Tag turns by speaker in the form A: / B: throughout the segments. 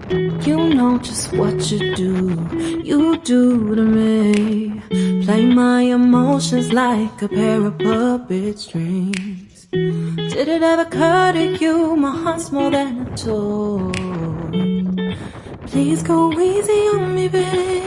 A: You know just what you do to me. Play my emotions like a pair of puppet strings. Did it ever occur to you my heart's more than a toy? Please go easy on me, babe.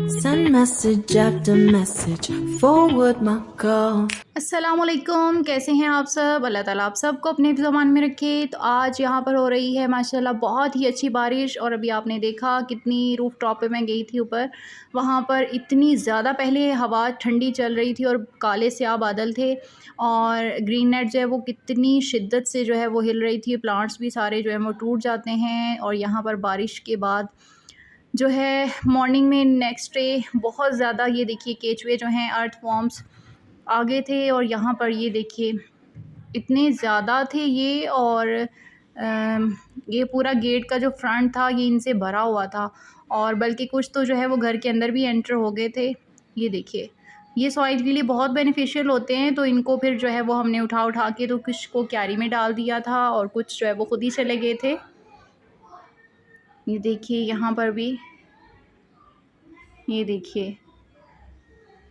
A: Send message after message, forward my call.
B: अस्सलामुअलैकुम, कैसे हैं आप सब। अल्लाह ताला आप सबको अपने ज़मान में रखे। तो आज यहाँ पर हो रही है माशाल्लाह बहुत ही अच्छी बारिश। और अभी आपने देखा कितनी रूफ़ टॉप पे मैं गई थी ऊपर, वहाँ पर इतनी ज़्यादा पहले हवा ठंडी चल रही थी और काले स्याह बादल थे। और ग्रीन नेट जो है वो कितनी शिद्दत से जो है वो हिल रही थी, प्लांट्स भी सारे जो है वो टूट जाते हैं। और यहाँ पर बारिश के बाद जो है मॉर्निंग में नेक्स्ट डे बहुत ज़्यादा, ये देखिए केचुए जो हैं अर्थ वॉर्म्स आगे थे। और यहाँ पर ये देखिए इतने ज़्यादा थे ये। और ये पूरा गेट का जो फ्रंट था ये इनसे भरा हुआ था। और बल्कि कुछ तो जो है वो घर के अंदर भी एंटर हो गए थे। ये देखिए, ये सॉइल के लिए बहुत बेनिफिशियल होते हैं। तो इनको फिर जो है वो हमने उठा उठा के तो कुछ को क्यारी में डाल दिया था और कुछ जो है वो खुद ही चले गए थे। ये देखिए यहाँ पर भी, ये देखिए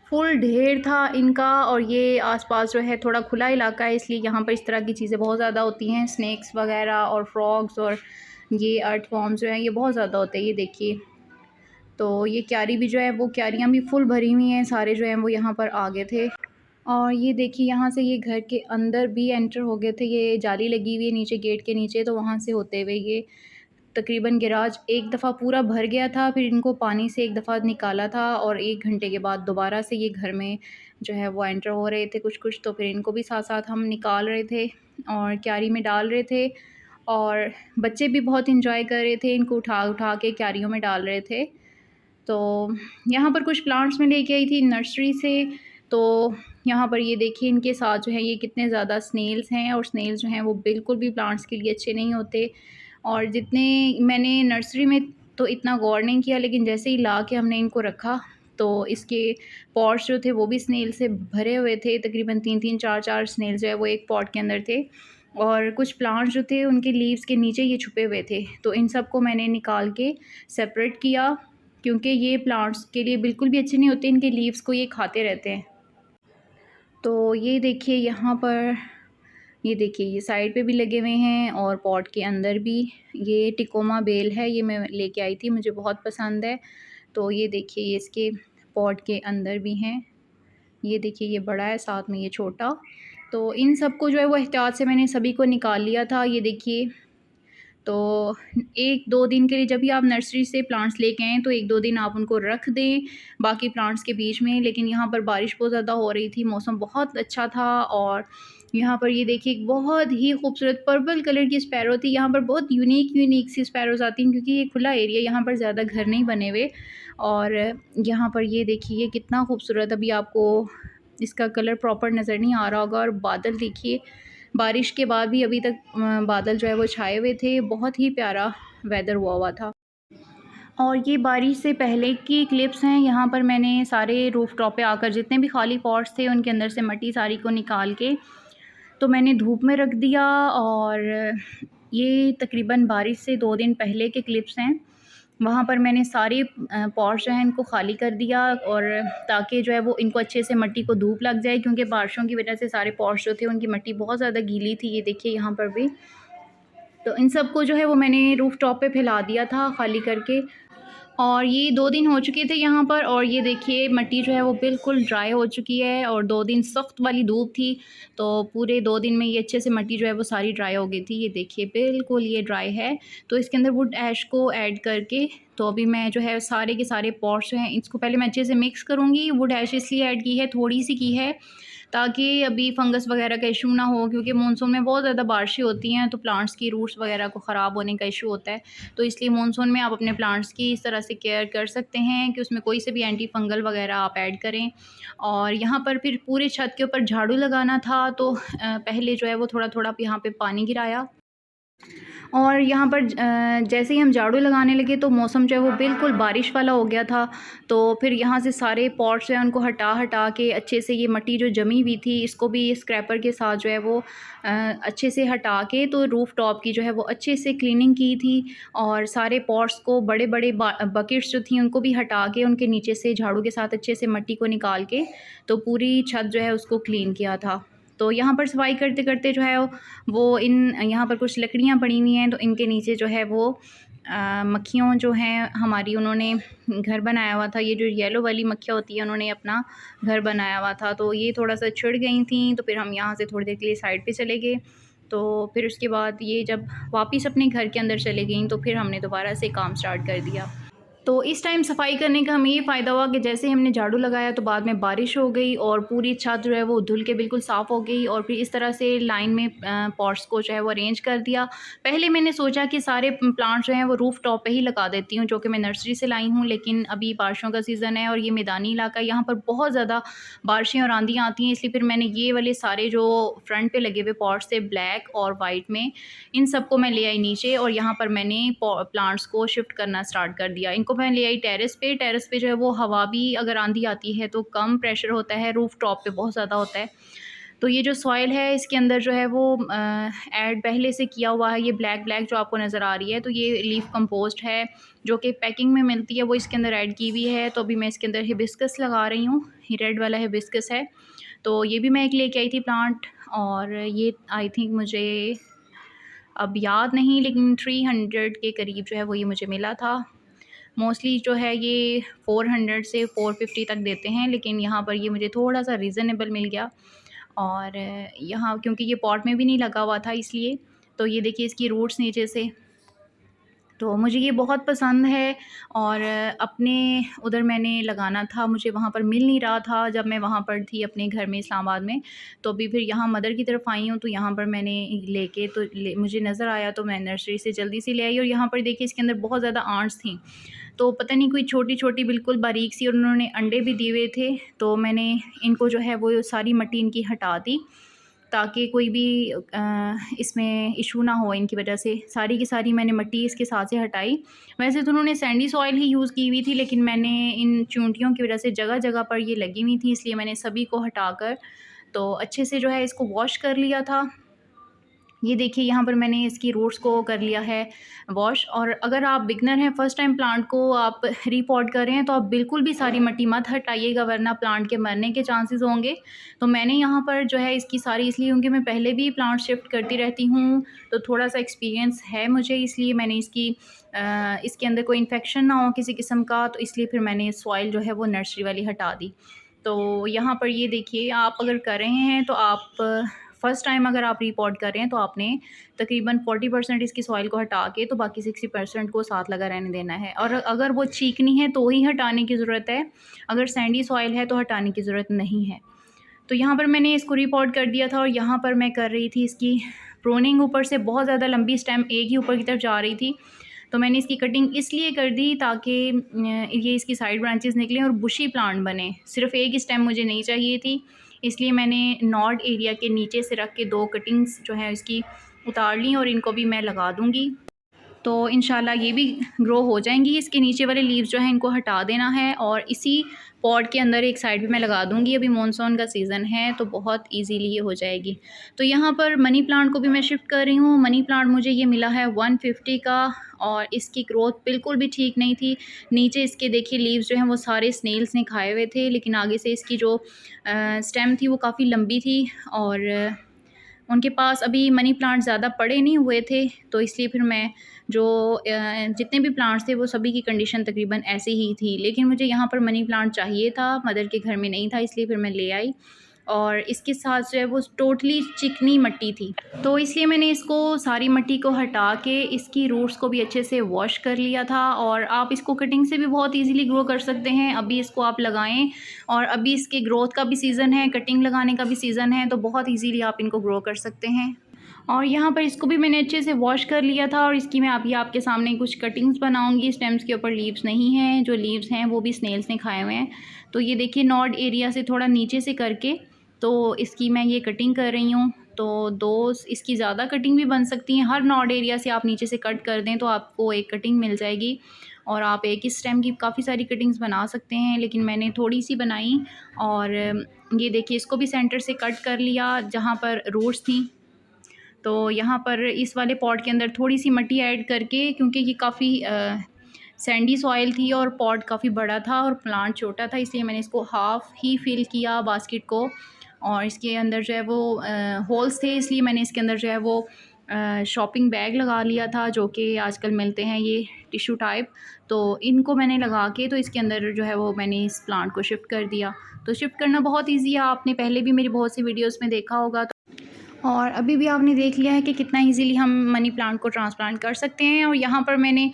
B: फुल ढेर था इनका। और ये आसपास जो है थोड़ा खुला इलाका है, इसलिए यहाँ पर इस तरह की चीज़ें बहुत ज़्यादा होती हैं, स्नेक्स वगैरह और फ्रॉग्स। और ये अर्थवॉर्म्स जो हैं ये बहुत ज़्यादा होते हैं। ये देखिए, तो ये क्यारी भी जो है वो क्यारियाँ भी फुल भरी हुई हैं, सारे जो हैं वो यहाँ पर आ गए थे। और ये देखिए यहाँ से ये घर के अंदर भी एंटर हो गए थे। ये जाली लगी हुई है नीचे गेट के नीचे, तो वहाँ से होते हुए ये तकरीबन गैराज एक दफ़ा पूरा भर गया था। फिर इनको पानी से एक दफ़ा निकाला था और 1 घंटे के बाद दोबारा से ये घर में जो है वो एंटर हो रहे थे कुछ-कुछ। तो फिर इनको भी साथ-साथ हम निकाल रहे थे और क्यारी में डाल रहे थे। और बच्चे भी बहुत एंजॉय कर रहे थे, इनको उठा-उठा के क्यारियों में डाल रहे थे। तो यहाँ पर कुछ प्लांट्स मैं लेके आई थी नर्सरी से। तो यहाँ पर ये देखिए इनके साथ जो है ये कितने ज़्यादा स्नेल्स हैं। और स्नेल्स जो हैं वो बिल्कुल भी प्लांट्स के लिए अच्छे नहीं होते। और जितने मैंने नर्सरी में तो इतना गौर नहीं किया, लेकिन जैसे ही ला के हमने इनको रखा तो इसके पॉट्स जो थे वो भी स्नेल से भरे हुए थे। तकरीबन 3-3 4-4 स्नेल जो है वो एक पॉट के अंदर थे। और कुछ प्लांट्स जो थे उनके लीव्स के नीचे ये छुपे हुए थे। तो इन सब को मैंने निकाल के सेपरेट किया, क्योंकि ये प्लांट्स के लिए बिल्कुल भी अच्छे नहीं होते, इनके लीव्स को ये खाते रहते हैं। तो ये देखिए यहाँ पर, ये देखिए ये साइड पे भी लगे हुए हैं और पॉट के अंदर भी। ये टिकोमा बेल है, ये मैं लेके आई थी, मुझे बहुत पसंद है। तो ये देखिए ये इसके पॉट के अंदर भी हैं। ये देखिए ये बड़ा है, साथ में ये छोटा। तो इन सब को जो है वो एहतियात से मैंने सभी को निकाल लिया था। ये देखिए, तो 1-2 दिन के लिए जब भी आप नर्सरी से प्लांट्स लेके आएँ तो 1-2 दिन आप उनको रख दें बाकी प्लांट्स के बीच में। लेकिन यहाँ पर बारिश बहुत ज़्यादा हो रही थी, मौसम बहुत अच्छा था। और यहाँ पर ये देखिए एक बहुत ही खूबसूरत पर्पल कलर की स्पैरो थी। यहाँ पर बहुत यूनिक सी स्पैरोज़ आती हैं, क्योंकि ये खुला एरिया, यहाँ पर ज़्यादा घर नहीं बने हुए। और यहाँ पर ये देखिए ये कितना खूबसूरत, अभी आपको इसका कलर प्रॉपर नज़र नहीं आ रहा होगा। और बादल देखिए, बारिश के बाद भी अभी तक बादल जो है वो छाए हुए थे, बहुत ही प्यारा वेदर हुआ हुआ था। और ये बारिश से पहले की क्लिप्स हैं। यहाँ पर मैंने सारे रूफ़ टॉप पे आकर जितने भी खाली पॉट्स थे उनके अंदर से मट्टी सारी को निकाल के तो मैंने धूप में रख दिया। और ये तकरीबन बारिश से 2 दिन पहले के क्लिप्स हैं। वहाँ पर मैंने सारे पॉट्स जो हैं इनको खाली कर दिया, और ताकि जो है वो इनको अच्छे से मट्टी को धूप लग जाए, क्योंकि बारिशों की वजह से सारे पॉट्स जो थे उनकी मट्टी बहुत ज़्यादा गीली थी। ये देखिए यहाँ पर भी, तो इन सब को जो है वो मैंने रूफ़ टॉप पे फैला दिया था खाली करके। और ये 2 दिन हो चुके थे यहाँ पर। और ये देखिए मट्टी जो है वो बिल्कुल ड्राई हो चुकी है। और 2 दिन सख्त वाली धूप थी, तो पूरे 2 दिन में ये अच्छे से मट्टी जो है वो सारी ड्राई हो गई थी। ये देखिए बिल्कुल ये ड्राई है। तो इसके अंदर वुड ऐश को ऐड करके, तो अभी मैं जो है सारे के सारे पॉट्स जो हैं इसको पहले मैं अच्छे से मिक्स करूँगी। वुड ऐश इसलिए ऐड की है, थोड़ी सी की है, ताकि अभी फंगस वगैरह का इशू ना हो, क्योंकि मानसून में बहुत ज़्यादा बारिशें होती हैं तो प्लांट्स की रूट्स वगैरह को ख़राब होने का इशू होता है। तो इसलिए मानसून में आप अपने प्लांट्स की इस तरह से केयर कर सकते हैं कि उसमें कोई से भी एंटी फंगल वगैरह आप ऐड करें। और यहाँ पर फिर पूरे छत के ऊपर झाड़ू लगाना था, तो पहले जो है वो थोड़ा-थोड़ा यहाँ पे पानी गिराया। और यहाँ पर जैसे ही हम झाड़ू लगाने लगे तो मौसम जो है वो बिल्कुल बारिश वाला हो गया था। तो फिर यहाँ से सारे पॉट्स जो हैं उनको हटा हटा के अच्छे से ये मिट्टी जो जमी हुई थी इसको भी स्क्रैपर के साथ जो है वो अच्छे से हटा के तो रूफ़ टॉप की जो है वो अच्छे से क्लीनिंग की थी। और सारे पॉट्स को बड़े बड़े बकेट्स जो थी उनको भी हटा के उनके नीचे से झाड़ू के साथ अच्छे से मिट्टी को निकाल के तो पूरी छत जो है उसको क्लीन किया था। तो यहाँ पर सफाई करते करते जो है वो यहाँ पर कुछ लकड़ियाँ पड़ी हुई हैं तो इनके नीचे जो है वो मक्खियों जो हैं हमारी उन्होंने घर बनाया हुआ था। ये जो येलो वाली मक्खियाँ होती हैं उन्होंने अपना घर बनाया हुआ था, तो ये थोड़ा सा छिड़ गई थी। तो फिर हम यहाँ से थोड़ी देर के लिए साइड पे चले गए। तो फिर उसके बाद ये जब वापस अपने घर के अंदर चले गई तो फिर हमने दोबारा से काम स्टार्ट कर दिया। तो इस टाइम सफाई करने का हमें ये फ़ायदा हुआ कि जैसे हमने झाड़ू लगाया तो बाद में बारिश हो गई और पूरी छत जो है वो धुल के बिल्कुल साफ़ हो गई। और फिर इस तरह से लाइन में पॉट्स को जो है वो अरेंज कर दिया। पहले मैंने सोचा कि सारे प्लांट्स जो हैं वो रूफ़ टॉप पे ही लगा देती हूँ, जो कि मैं नर्सरी से लाई हूँ, लेकिन अभी बारिशों का सीज़न है और ये मैदानी इलाका है, यहाँ पर बहुत ज़्यादा बारिशें और आंधियाँ आती हैं। इसलिए फिर मैंने ये वाले सारे जो फ्रंट पे लगे हुए पॉट्स थे ब्लैक और वाइट में, इन सबको मैं ले आई नीचे और यहाँ पर मैंने प्लांट्स को शिफ्ट करना स्टार्ट कर दिया। इनको मैं ले आई टेरेस पे जो है वो हवा भी अगर आंधी आती है तो कम प्रेशर होता है, रूफ़ टॉप पे बहुत ज़्यादा होता है। तो ये जो सॉइल है इसके अंदर जो है वो ऐड पहले से किया हुआ है, ये ब्लैक ब्लैक जो आपको नज़र आ रही है तो ये लीफ कंपोस्ट है जो कि पैकिंग में मिलती है, वो इसके अंदर ऐड की हुई है। तो अभी मैं इसके अंदर हिबिस्कस लगा रही हूँ, ये रेड वाला हिबिस्कस है। तो ये भी मैं एक लेके आई थी प्लांट और ये आई थिंक मुझे अब याद नहीं, लेकिन 300 के करीब जो है वो ये मुझे मिला था। मोस्टली जो है ये 400 से 450 तक देते हैं, लेकिन यहाँ पर ये मुझे थोड़ा-सा रीज़नेबल मिल गया। और यहाँ क्योंकि ये पॉट में भी नहीं लगा हुआ था इसलिए। तो ये देखिए इसकी रूट्स नीचे से, तो मुझे ये बहुत पसंद है। और अपने उधर मैंने लगाना था, मुझे वहाँ पर मिल नहीं रहा था जब मैं वहाँ पर थी अपने घर में इस्लामाबाद में। तो अभी फिर यहाँ मदर की तरफ आई हूँ तो यहाँ पर मैंने लेके तो मुझे नज़र आया तो मैं नर्सरी से जल्दी से ले आई। और यहाँ पर देखिए इसके अंदर बहुत ज़्यादा आंट्स थी, तो पता नहीं कोई छोटी-छोटी बिल्कुल बारीक सी, और उन्होंने अंडे भी दिए हुए थे। तो मैंने इनको जो है वो सारी मिट्टी इनकी हटा दी ताकि कोई भी इसमें इशू ना हो इनकी वजह से। सारी की सारी मैंने मिट्टी इसके साथ से हटाई। वैसे तो उन्होंने सैंडी सॉइल ही यूज़ की हुई थी, लेकिन मैंने इन चूंटियों की वजह से जगह-जगह पर ये लगी हुई थी, इसलिए मैंने सभी को हटाकर तो अच्छे से जो है इसको वॉश कर लिया था। ये देखिए यहाँ पर मैंने इसकी रूट्स को कर लिया है वॉश। और अगर आप बिगनर हैं, फ़र्स्ट टाइम प्लांट को आप रीपॉट कर रहे हैं तो आप बिल्कुल भी सारी मिट्टी मत हटाइएगा, वरना प्लांट के मरने के चांसेस होंगे। तो मैंने यहाँ पर जो है इसकी सारी, इसलिए क्योंकि मैं पहले भी प्लांट शिफ्ट करती रहती हूँ तो थोड़ा सा एक्सपीरियंस है मुझे, इसलिए मैंने इसके अंदर कोई इन्फेक्शन ना हो किसी किस्म का, तो इसलिए फिर मैंने सॉइल जो है वो नर्सरी वाली हटा दी। तो यहाँ पर ये देखिए आप अगर कर रहे हैं तो आप फ़र्स्ट टाइम अगर आप रिपॉट कर रहे हैं तो आपने तकरीबन 40% इसकी सॉइल को हटा के तो बाकी 60% को साथ लगा रहने देना है। और अगर वो चीकनी है तो ही हटाने की ज़रूरत है, अगर सैंडी सॉइल है तो हटाने की ज़रूरत नहीं है। तो यहाँ पर मैंने इसको रिपॉट कर दिया था और यहाँ पर मैं कर रही थी इसकी प्रूनिंग। ऊपर से बहुत ज़्यादा लंबी स्टेम एक ही ऊपर की तरफ जा रही थी, तो मैंने इसकी कटिंग इसलिए कर दी ताकि ये इसकी साइड ब्रांचेस निकलें और बुशी प्लांट बने। सिर्फ एक ही स्टेम मुझे नहीं चाहिए थी, इसलिए मैंने नॉड एरिया के नीचे से रख के 2 कटिंग्स जो है इसकी उतार ली और इनको भी मैं लगा दूँगी। तो इंशाल्लाह ये भी ग्रो हो जाएंगी। इसके नीचे वाले लीव्स जो हैं इनको हटा देना है और इसी पॉट के अंदर एक साइड पे मैं लगा दूँगी। अभी मॉनसून का सीज़न है तो बहुत इजीली ये हो जाएगी। तो यहाँ पर मनी प्लांट को भी मैं शिफ्ट कर रही हूँ। मनी प्लांट मुझे ये मिला है 150 का और इसकी ग्रोथ बिल्कुल भी ठीक नहीं थी। नीचे इसके देखिए लीव्स जो हैं वो सारे स्नेल्स ने खाए हुए थे, लेकिन आगे से इसकी जो स्टेम थी वो काफ़ी लंबी थी और उनके पास अभी मनी प्लांट ज़्यादा बड़े नहीं हुए थे। तो इसलिए फिर मैं जो जितने भी प्लांट्स थे वो सभी की कंडीशन तकरीबन ऐसे ही थी, लेकिन मुझे यहाँ पर मनी प्लांट चाहिए था, मदर के घर में नहीं था, इसलिए फिर मैं ले आई। और इसके साथ जो है वो टोटली चिकनी मिट्टी थी, तो इसलिए मैंने इसको सारी मिट्टी को हटा के इसकी रूट्स को भी अच्छे से वॉश कर लिया था। और आप इसको कटिंग से भी बहुत इजीली ग्रो कर सकते हैं। अभी इसको आप लगाएं और अभी इसके ग्रोथ का भी सीज़न है, कटिंग लगाने का भी सीज़न है, तो बहुत इजीली आप इनको ग्रो कर सकते हैं। और यहाँ पर इसको भी मैंने अच्छे से वॉश कर लिया था और इसकी मैं अभी आपके सामने कुछ कटिंग्स बनाऊंगी। स्टेम्स के ऊपर लीव्स नहीं हैं, जो लीव्स हैं वो भी स्नेल्स ने खाए हुए हैं। तो ये देखिए नॉड एरिया से थोड़ा नीचे से करके तो इसकी मैं ये कटिंग कर रही हूँ। तो 2 इसकी ज़्यादा कटिंग भी बन सकती हैं। हर नॉड एरिया से आप नीचे से कट कर दें तो आपको एक कटिंग मिल जाएगी और आप एक ही स्टेम की काफ़ी सारी कटिंग्स बना सकते हैं, लेकिन मैंने थोड़ी सी बनाई। और ये देखिए, इसको भी सेंटर से कट कर लिया जहाँ पर रूट्स थी। तो यहाँ पर इस वाले पॉट के अंदर थोड़ी सी मिट्टी ऐड करके, क्योंकि ये काफ़ी सैंडी सॉइल थी और पॉट काफ़ी बड़ा था और प्लांट छोटा था, इसलिए मैंने इसको हाफ़ ही फिल किया बास्केट को। और इसके अंदर जो है वो होल्स थे, इसलिए मैंने इसके अंदर जो है वो शॉपिंग बैग लगा लिया था, जो कि आजकल मिलते हैं ये टिश्यू टाइप। तो इनको मैंने लगा के तो इसके अंदर जो है वो मैंने इस प्लांट को शिफ्ट कर दिया। तो शिफ्ट करना बहुत ईजी है, आपने पहले भी मेरी बहुत सी वीडियोस में देखा होगा। और अभी भी आपने देख लिया है कि कितना इजीली हम मनी प्लांट को ट्रांसप्लांट कर सकते हैं। और यहाँ पर मैंने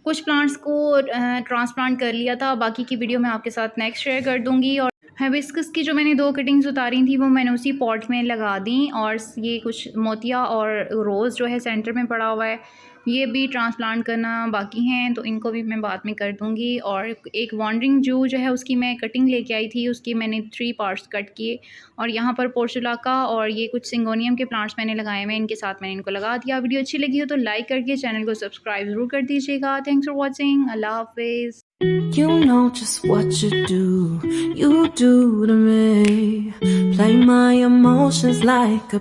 B: कुछ प्लांट्स को ट्रांसप्लांट कर लिया था, बाकी की वीडियो मैं आपके साथ नेक्स्ट शेयर कर दूँगी। और हिबिस्कस की जो मैंने 2 कटिंग्स उतारी थी वो मैंने उसी पॉट में लगा दी। और ये कुछ मोतिया और रोज़ जो है सेंटर में पड़ा हुआ है, ये भी ट्रांसप्लांट करना बाकी हैं, तो इनको भी मैं बाद में कर दूँगी। और एक वॉन्डरिंग जू जो है उसकी मैं कटिंग लेके आई थी, उसकी मैंने 3 पार्ट्स कट किए। और यहाँ पर पोर्चुलाका और ये कुछ सिंगोनियम के प्लांट्स मैंने लगाए हुए हैं, इनके साथ मैंने इनको लगा दिया। वीडियो अच्छी लगी हो तो लाइक करके चैनल को सब्सक्राइब ज़रूर कर दीजिएगा। Thanks for watching. अल्लाह हाफिज़।
A: You know just what you do to me. Play my emotions like a